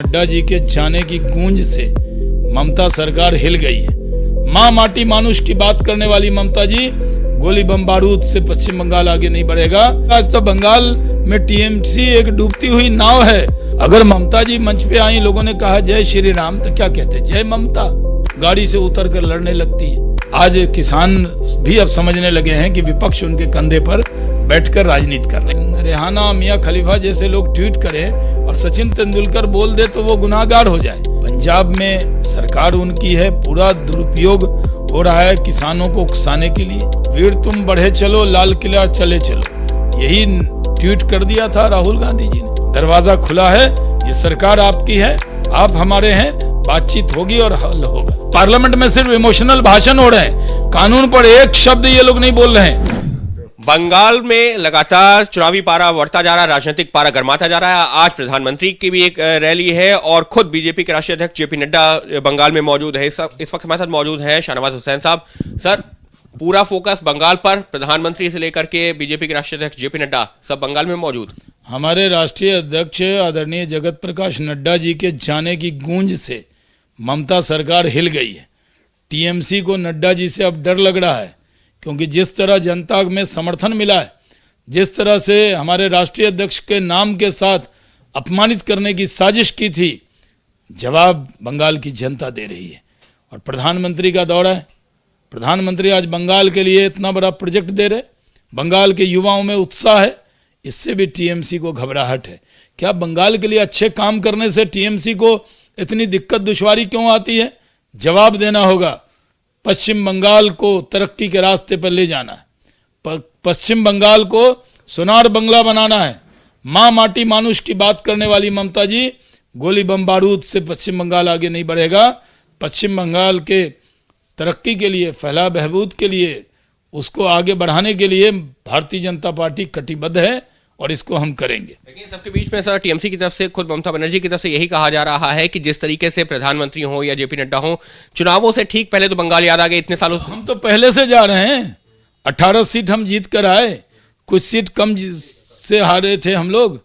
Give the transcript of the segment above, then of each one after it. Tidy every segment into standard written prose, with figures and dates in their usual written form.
नड्डा जी के जाने की गूंज से ममता सरकार हिल गई है। माँ माटी मानुष की बात करने वाली ममता जी गोली बम बारूद से पश्चिम बंगाल आगे नहीं बढ़ेगा। आज तो बंगाल में टीएमसी एक डूबती हुई नाव है। अगर ममता जी मंच पे आई, लोगों ने कहा जय श्री राम, तो क्या कहते जय ममता, गाड़ी से उतर कर लड़ने लगती है। आज किसान भी अब समझने लगे हैं कि विपक्ष उनके कंधे पर बैठकर राजनीति कर रहे हैं। रेहाना मियां खलीफा जैसे लोग ट्वीट करें और सचिन तेंदुलकर बोल दे तो वो गुनाहगार हो जाए। पंजाब में सरकार उनकी है, पूरा दुरुपयोग हो रहा है किसानों को उकसाने के लिए। वीर तुम बढ़े चलो, लाल किला चले चलो, यही ट्वीट कर दिया था राहुल गांधी जी ने। दरवाजा खुला है, ये सरकार आपकी है, आप हमारे हैं, बातचीत होगी और हल होगा। पार्लियामेंट में सिर्फ इमोशनल भाषण हो रहे हैं, कानून पर एक शब्द ये लोग नहीं बोल रहे हैं। बंगाल में लगातार चुनावी पारा बढ़ता जा रहा है, राजनीतिक पारा गर्माता जा रहा है। आज प्रधानमंत्री की भी एक रैली है और खुद बीजेपी के राष्ट्रीय अध्यक्ष जेपी नड्डा बंगाल में मौजूद है। इस वक्त हमारे साथ मौजूद है शाहनवाज हुसैन साहब। सर, पूरा फोकस बंगाल पर, प्रधानमंत्री से लेकर के बीजेपी के राष्ट्रीय अध्यक्ष जेपी नड्डा सब बंगाल में मौजूद। हमारे राष्ट्रीय अध्यक्ष आदरणीय जगत प्रकाश नड्डा जी के जाने की गूंज से ममता सरकार हिल गई है। टीएमसी को नड्डा जी से अब डर लग रहा है, क्योंकि जिस तरह जनता में समर्थन मिला है, जिस तरह से हमारे राष्ट्रीय अध्यक्ष के नाम के साथ अपमानित करने की साजिश की थी, जवाब बंगाल की जनता दे रही है। और प्रधानमंत्री का दौरा है, प्रधानमंत्री आज बंगाल के लिए इतना बड़ा प्रोजेक्ट दे रहे, बंगाल के युवाओं में उत्साह है, इससे भी टीएमसी को घबराहट है। क्या बंगाल के लिए अच्छे काम करने से टीएमसी को इतनी दिक्कत दुश्वारी क्यों आती है? जवाब देना होगा। पश्चिम बंगाल को तरक्की के रास्ते पर ले जाना है, पश्चिम बंगाल को सोनार बंगला बनाना है। माँ माटी मानुष की बात करने वाली ममता जी गोली बम बारूद से पश्चिम बंगाल आगे नहीं बढ़ेगा। पश्चिम बंगाल के तरक्की के लिए, फलाह बहबूद के लिए, उसको आगे बढ़ाने के लिए भारतीय जनता पार्टी कटिबद्ध है और इसको हम करेंगे। लेकिन सबके बीच में सर, टीएमसी की तरफ से, खुद ममता बनर्जी की तरफ से यही कहा जा रहा है कि जिस तरीके से प्रधानमंत्री हो या जेपी नड्डा हो, चुनावों से ठीक पहले तो बंगाल याद आ गए इतने सालों से। हम तो पहले से जा रहे हैं, 18 सीट हम जीत कर आए, कुछ सीट कम से हारे थे हम लोग।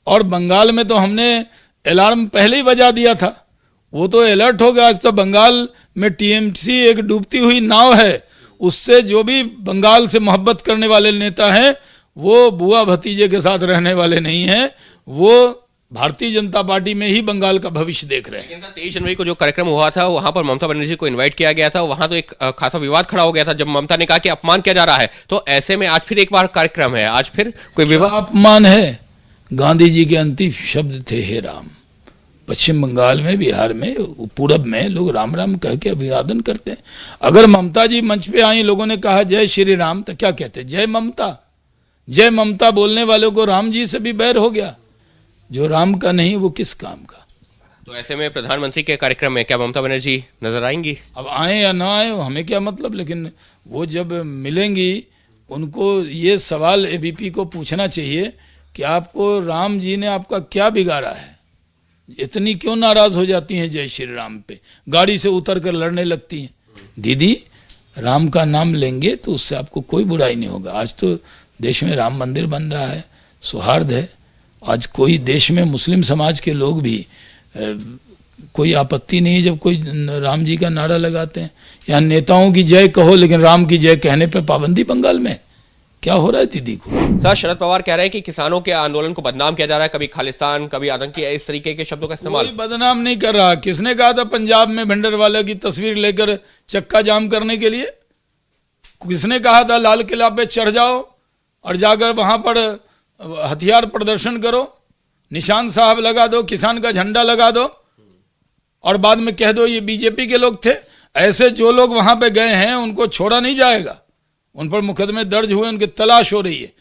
और बंगाल में तो हमने अलार्म पहले ही बजा दिया था, वो तो अलर्ट हो गया। आज तो बंगाल में टीएमसी एक डूबती हुई नाव है, उससे जो भी बंगाल से मोहब्बत करने वाले नेता हैं वो बुआ भतीजे के साथ रहने वाले नहीं हैं, वो भारतीय जनता पार्टी में ही बंगाल का भविष्य देख रहे हैं। 23 जनवरी को जो कार्यक्रम हुआ था, वहां पर ममता बनर्जी को इनवाइट किया गया था, वहां तो एक खासा विवाद खड़ा हो गया था जब ममता ने कहा कि अपमान किया जा रहा है। तो ऐसे में आज फिर एक बार कार्यक्रम है, आज फिर कोई विवाद? अपमान है? गांधी जी के अंतिम शब्द थे हे राम। पश्चिम बंगाल में, बिहार में, पूरब में लोग राम राम कह के अभिवादन करते हैं। अगर ममता जी मंच पे आई, लोगों ने कहा जय श्री राम, तो क्या कहते जय ममता। जय ममता बोलने वालों को राम जी से भी बैर हो गया, जो राम का नहीं वो किस काम का। तो ऐसे में प्रधानमंत्री के कार्यक्रम में क्या ममता बनर्जी नजर आएंगी? अब आए या ना आए हमें क्या मतलब, लेकिन वो जब मिलेंगी उनको ये सवाल एबीपी को पूछना चाहिए कि आपको राम जी ने आपका क्या बिगाड़ा है, इतनी क्यों नाराज हो जाती हैं जय श्री राम पे, गाड़ी से उतर कर लड़ने लगती हैं। दीदी, राम का नाम लेंगे तो उससे आपको कोई बुराई नहीं होगा। आज तो देश में राम मंदिर बन रहा है, सौहार्द है। आज कोई देश में मुस्लिम समाज के लोग भी कोई आपत्ति नहीं है जब कोई राम जी का नारा लगाते हैं। यहाँ नेताओं की जय कहो, लेकिन राम की जय कहने पे पाबंदी बंगाल में। क्या हो रहा है दीदी को? सर, शरद पवार कह रहे हैं कि किसानों के आंदोलन को बदनाम किया जा रहा है, कभी खालिस्तान, कभी आतंकी, इस तरीके के शब्दों का इस्तेमाल। कोई बदनाम नहीं कर रहा। किसने कहा था पंजाब में भिंडरवाला की तस्वीर लेकर चक्का जाम करने के लिए? किसने कहा था लाल किला पे चढ़ जाओ और जाकर वहां पर हथियार प्रदर्शन करो, निशान साहब लगा दो, किसान का झंडा लगा दो और बाद में कह दो ये बीजेपी के लोग थे? ऐसे जो लोग वहां पे गए हैं उनको छोड़ा नहीं जाएगा, उन पर मुकदमे दर्ज हुए, उनकी तलाश हो रही है।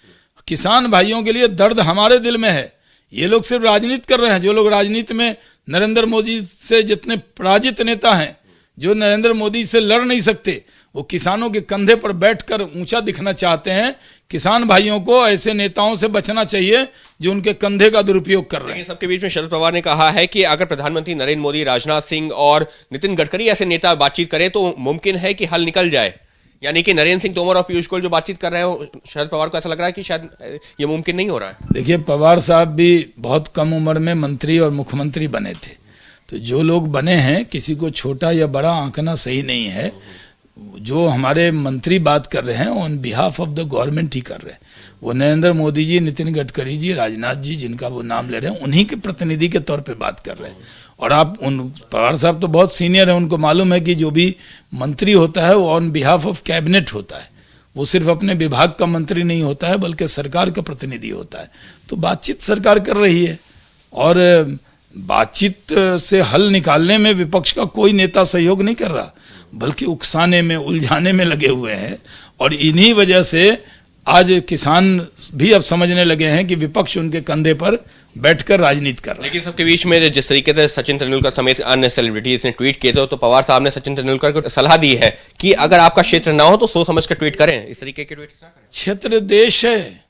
किसान भाइयों के लिए दर्द हमारे दिल में है। ये लोग सिर्फ राजनीति कर रहे हैं। जो लोग राजनीति में नरेंद्र मोदी से, जितने पराजित नेता हैं, जो नरेंद्र मोदी से लड़ नहीं सकते, वो किसानों के कंधे पर बैठकर ऊंचा दिखना चाहते हैं। किसान भाइयों को ऐसे नेताओं से बचना चाहिए जो उनके कंधे का दुरुपयोग कर रहे हैं। सबके बीच में शरद पवार ने कहा है कि अगर प्रधानमंत्री नरेंद्र मोदी, राजनाथ सिंह और नितिन गडकरी ऐसे नेता बातचीत करें तो मुमकिन है कि हल निकल जाए। यानी कि नरेंद्र सिंह तोमर और पीयूष गोयल जो बातचीत कर रहे हैं, शरद पवार को ऐसा लग रहा है कि शायद ये मुमकिन नहीं हो रहा है। देखिए, पवार साहब भी बहुत कम उम्र में मंत्री और मुख्यमंत्री बने थे। तो जो लोग बने हैं, किसी को छोटा या बड़ा आंकना सही नहीं है। जो हमारे मंत्री बात कर रहे हैं on behalf of the government ही कर रहे हैं। वो नरेंद्र मोदी जी, नितिन गडकरी जी, राजनाथ जी, जिनका वो नाम ले रहे हैं, उन्हीं के प्रतिनिधि के तौर पे बात कर रहे हैं। और आप पवार साहब तो बहुत सीनियर है, उनको मालूम है कि जो भी मंत्री होता है वो ऑन बिहाफ ऑफ कैबिनेट होता है। वो सिर्फ अपने विभाग का मंत्री नहीं होता है, बल्कि सरकार का प्रतिनिधि होता है। तो बातचीत सरकार कर रही है, और बातचीत से हल निकालने में विपक्ष का कोई नेता सहयोग नहीं कर रहा, बल्कि उकसाने में, उलझाने में लगे हुए हैं। और इन्हीं वजह से आज किसान भी अब समझने लगे हैं कि विपक्ष उनके कंधे पर बैठकर राजनीति कर रहा है। लेकिन सबके बीच में जिस तरीके से सचिन तेंदुलकर समेत अन्य सेलिब्रिटीज ने ट्वीट किए थे, तो पवार साहब ने सचिन तेंदुलकर को सलाह दी है कि अगर आपका क्षेत्र ना हो तो सोच समझ कर ट्वीट करें, इस तरीके के ट्वीट ना करें। क्षेत्र देश है,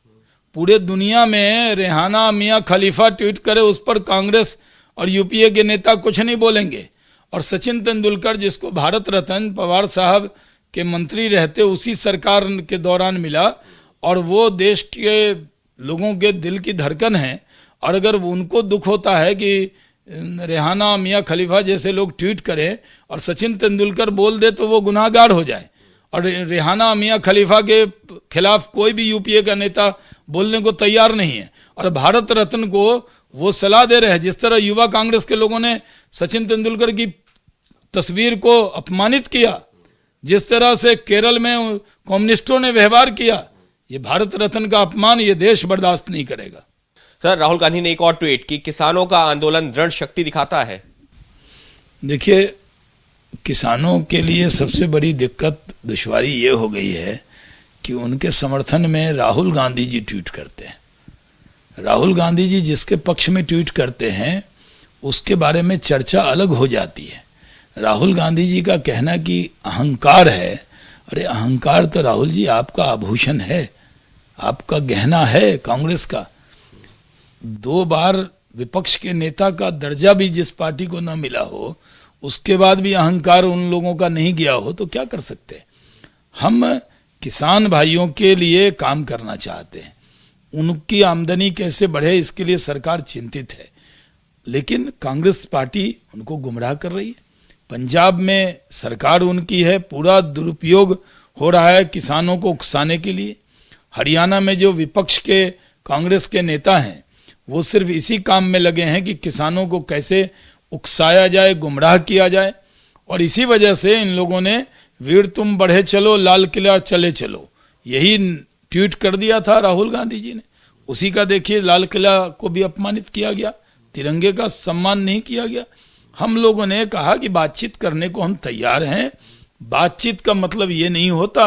पूरे दुनिया में रेहाना मियां खलीफा ट्वीट करे, उस पर कांग्रेस और यूपीए के नेता कुछ नहीं बोलेंगे। और सचिन तेंदुलकर, जिसको भारत रत्न पवार साहब के मंत्री रहते उसी सरकार के दौरान मिला, और वो देश के लोगों के दिल की धड़कन है। और अगर उनको दुख होता है कि रेहाना मियां खलीफा जैसे लोग ट्वीट करें और सचिन तेंदुलकर बोल दे तो वो गुनाहगार हो जाए। और रेहाना मियां खलीफा के खिलाफ कोई भी यूपीए का नेता बोलने को तैयार नहीं है। और भारत रत्न को वो सलाह दे रहे हैं, जिस तरह युवा कांग्रेस के लोगों ने सचिन तेंदुलकर की तस्वीर को अपमानित किया, जिस तरह से केरल में कम्युनिस्टों ने व्यवहार किया, ये भारत रत्न का अपमान ये देश बर्दाश्त नहीं करेगा। सर, राहुल गांधी ने एक और ट्वीट की, किसानों का आंदोलन दृढ़ शक्ति दिखाता है। देखिए, किसानों के लिए सबसे बड़ी दिक्कत, दुश्वारी ये हो गई है कि उनके समर्थन में राहुल गांधी जी ट्वीट करते हैं। राहुल गांधी जी जिसके पक्ष में ट्वीट करते हैं उसके बारे में चर्चा अलग हो जाती है। राहुल गांधी जी का कहना कि अहंकार है, अरे अहंकार तो राहुल जी आपका आभूषण है, आपका गहना है कांग्रेस का। 2 बार विपक्ष के नेता का दर्जा भी जिस पार्टी को न मिला हो, उसके बाद भी अहंकार उन लोगों का नहीं गया हो, तो क्या कर सकते। हम किसान भाइयों के लिए काम करना चाहते हैं, उनकी आमदनी कैसे बढ़े इसके लिए सरकार चिंतित है, लेकिन कांग्रेस पार्टी उनको गुमराह कर रही है। पंजाब में सरकार उनकी है, पूरा दुरुपयोग हो रहा है किसानों को उकसाने के लिए। हरियाणा में जो विपक्ष के कांग्रेस के नेता हैं वो सिर्फ इसी काम में लगे हैं कि किसानों को कैसे उकसाया जाए, गुमराह किया जाए। और इसी वजह से इन लोगों ने वीर तुम बढ़े चलो, लाल किला चले चलो, यही ट्वीट कर दिया था राहुल गांधी जी ने। उसी का देखिए, लाल किला को भी अपमानित किया गया, तिरंगे का सम्मान नहीं किया गया। हम लोगों ने कहा कि बातचीत करने को हम तैयार हैं। बातचीत का मतलब ये नहीं होता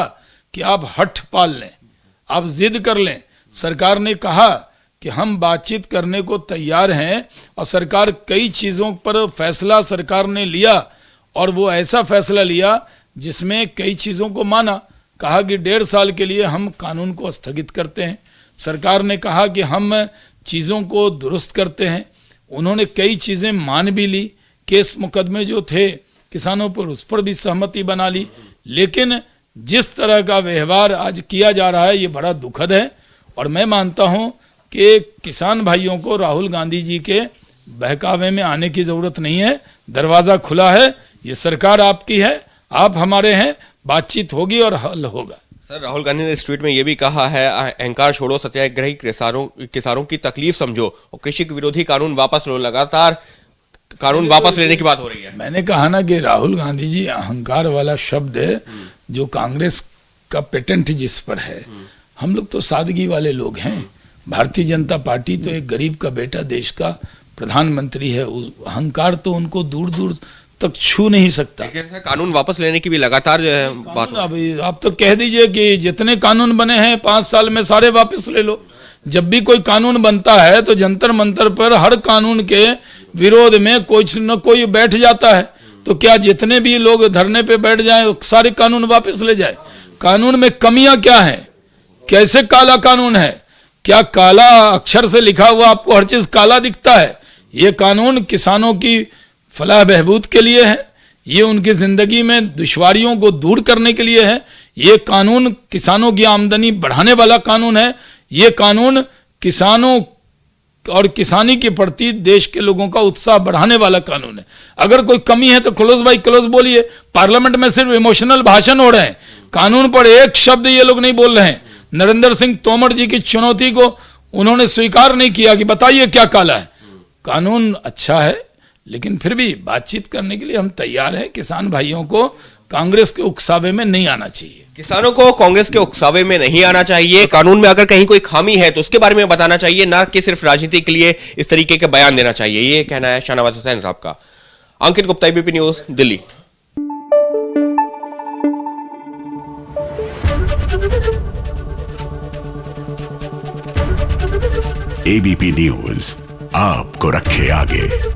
कि आप हठ पाल लें, आप जिद कर लें। सरकार ने कहा कि हम बातचीत करने को तैयार हैं, और सरकार कई चीजों पर फैसला सरकार ने लिया, और वो ऐसा फैसला लिया जिसमें कई चीजों को माना। कहा कि 1.5 साल के लिए हम कानून को स्थगित करते हैं। सरकार ने कहा कि हम चीजों को दुरुस्त करते हैं। उन्होंने कई चीजें मान भी ली, केस मुकदमे जो थे किसानों पर उस पर भी सहमति बना ली। लेकिन जिस तरह का व्यवहार आज किया जा रहा है ये बड़ा दुखद है। और मैं मानता हूं कि किसान भाइयों को राहुल गांधी जी के बहकावे में आने की जरूरत नहीं है। दरवाजा खुला है, ये सरकार आपकी है, आप हमारे हैं, बातचीत होगी और हल होगा। सर, राहुल गांधी ने इस ट्वीट में यह भी कहा है, अहंकार छोड़ो, सत्याग्रही किसानों की तकलीफ समझो और कृषि विरोधी कानून वापस लो। लगातार कानून वापस लेने की बात हो रही है। मैंने कहा ना कि राहुल गांधी जी अहंकार वाला शब्द है जो कांग्रेस का पेटेंट जिस पर है। हम लोग तो सादगी वाले लोग हैं। भारतीय जनता पार्टी तो एक गरीब का बेटा, देश का प्रधानमंत्री है। अहंकार तो उनको दूर दूर तक छू नहीं सकता। कानून वापस लेने की भी लगातार जो है बात। अभी आप तो कह दीजिए कि जितने कानून बने हैं 5 साल में सारे वापस ले लो। जब भी कोई कानून बनता है तो जंतर मंतर पर हर कानून के विरोध में कोई न कोई बैठ जाता है। तो क्या जितने भी लोग धरने पे बैठ जाएं सारे कानून वापस ले जाए? कानून में कमियां क्या है? कैसे काला कानून है? क्या काला अक्षर से लिखा हुआ आपको हर चीज काला दिखता है? ये कानून किसानों की फलाह बहबूद के लिए है, ये उनकी जिंदगी में दुश्वारियों को दूर करने के लिए है। ये कानून किसानों की आमदनी बढ़ाने वाला कानून है। ये कानून किसानों और किसानी के प्रति देश के लोगों का उत्साह बढ़ाने वाला कानून है। अगर कोई कमी है तो क्लोज बाय क्लोज बोलिए। पार्लियामेंट में सिर्फ इमोशनल भाषण हो रहे हैं, कानून पर एक शब्द ये लोग नहीं बोल रहे हैं। नरेंद्र सिंह तोमर जी की चुनौती को उन्होंने स्वीकार नहीं किया कि बताइए क्या काला है। कानून अच्छा है, लेकिन फिर भी बातचीत करने के लिए हम तैयार हैं। किसान भाइयों को कांग्रेस के उकसावे में नहीं आना चाहिए। किसानों को कांग्रेस के उकसावे में नहीं आना चाहिए। कानून में अगर कहीं कोई खामी है तो उसके बारे में बताना चाहिए, ना कि सिर्फ राजनीति के लिए इस तरीके के बयान देना चाहिए। ये कहना है शाहनवाज हुसैन साहब का। Ankit Gupta, ABP News, Delhi. ABP News आपको रखे आगे।